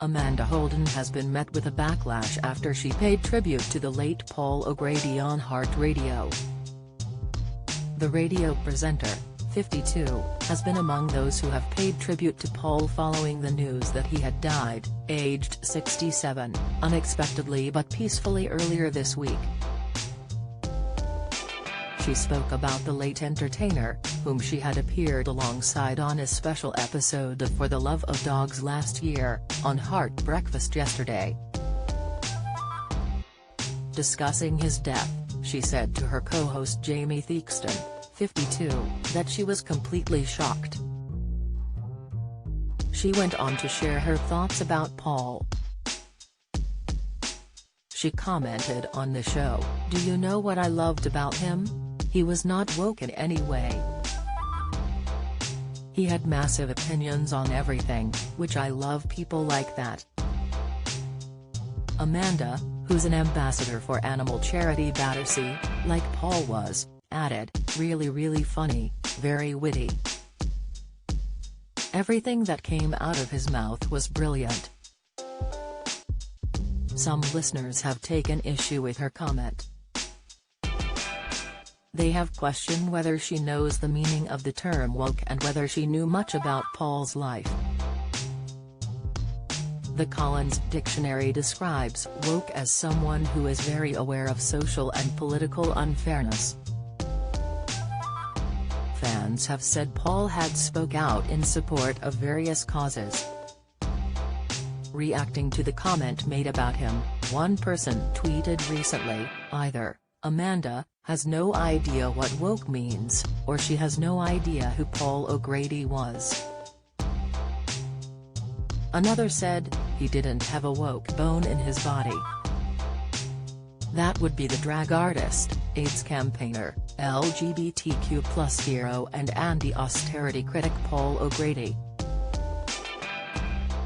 Amanda Holden has been met with a backlash after she paid tribute to the late Paul O'Grady on Heart Radio. The radio presenter, 52, has been among those who have paid tribute to Paul following the news that he had died, aged 67, unexpectedly but peacefully earlier this week. She spoke about the late entertainer, whom she had appeared alongside on a special episode of For the Love of Dogs last year, on Heart Breakfast yesterday. Discussing his death, she said to her co-host Jamie Theakston, 52, that she was completely shocked. She went on to share her thoughts about Paul. She commented on the show, "Do you know what I loved about him? He was not woke in any way. He had massive opinions on everything, which I love people like that." Amanda, who's an ambassador for animal charity Battersea, like Paul was, added, really funny, very witty. Everything that came out of his mouth was brilliant." Some listeners have taken issue with her comment. They have questioned whether she knows the meaning of the term woke and whether she knew much about Paul's life. The Collins Dictionary describes woke as someone who is very aware of social and political unfairness. Fans have said Paul had spoke out in support of various causes. Reacting to the comment made about him, one person tweeted recently, either, "Amanda has no idea what woke means," or "she has no idea who Paul O'Grady was." Another said, "He didn't have a woke bone in his body." That would be the drag artist, AIDS campaigner, LGBTQ+ hero and anti-austerity critic Paul O'Grady.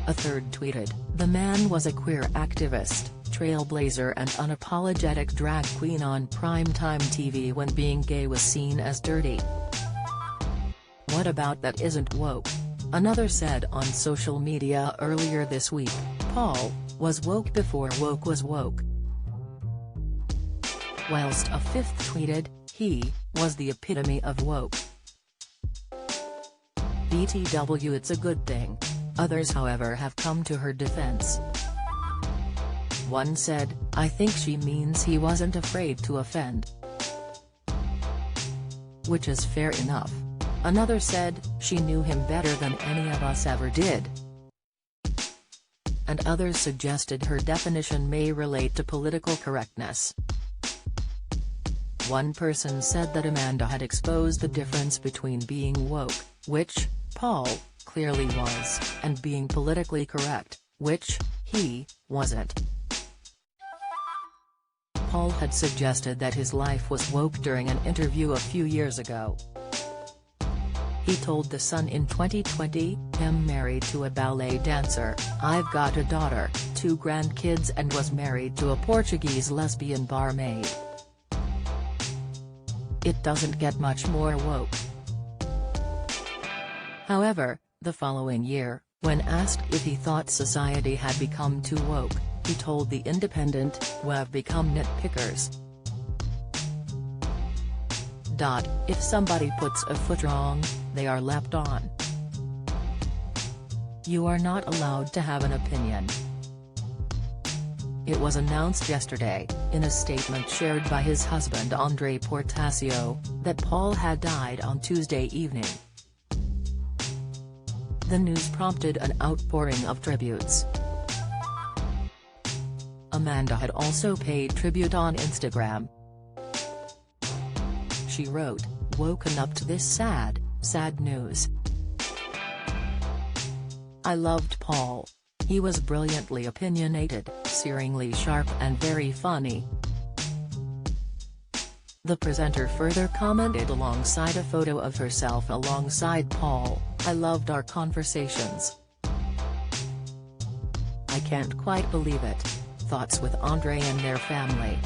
A third tweeted, "The man was a queer activist, trailblazer and unapologetic drag queen on primetime TV when being gay was seen as dirty. What about that isn't woke?" Another said on social media earlier this week, "Paul was woke before woke was woke." Whilst a fifth tweeted, "He was the epitome of woke. BTW, it's a good thing." Others however have come to her defense. One said, "I think she means he wasn't afraid to offend." Which is fair enough. Another said, "She knew him better than any of us ever did." And others suggested her definition may relate to political correctness. One person said that Amanda had exposed the difference between being woke, which Paul clearly was, and being politically correct, which he wasn't. Paul had suggested that his life was woke during an interview a few years ago. He told The Sun in 2020, "I'm married to a ballet dancer, I've got a daughter, 2 grandkids and was married to a Portuguese lesbian barmaid. It doesn't get much more woke." However, the following year, when asked if he thought society had become too woke, he told The Independent, "We've become nitpickers. If somebody puts a foot wrong, they are leapt on. You are not allowed to have an opinion." It was announced yesterday, in a statement shared by his husband Andre Portasio, that Paul had died on Tuesday evening. The news prompted an outpouring of tributes. Amanda had also paid tribute on Instagram. She wrote, "Woken up to this sad news. I loved Paul. He was brilliantly opinionated, searingly sharp and very funny." The presenter further commented alongside a photo of herself alongside Paul, "I loved our conversations. I can't quite believe it. Thoughts with Andre and their family."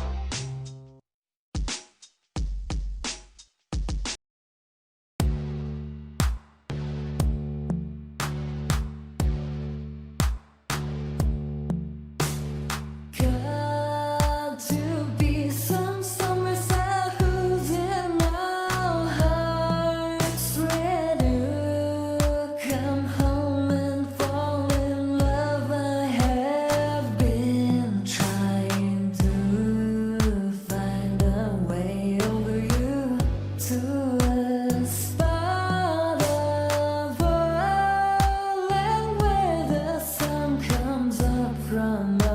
love.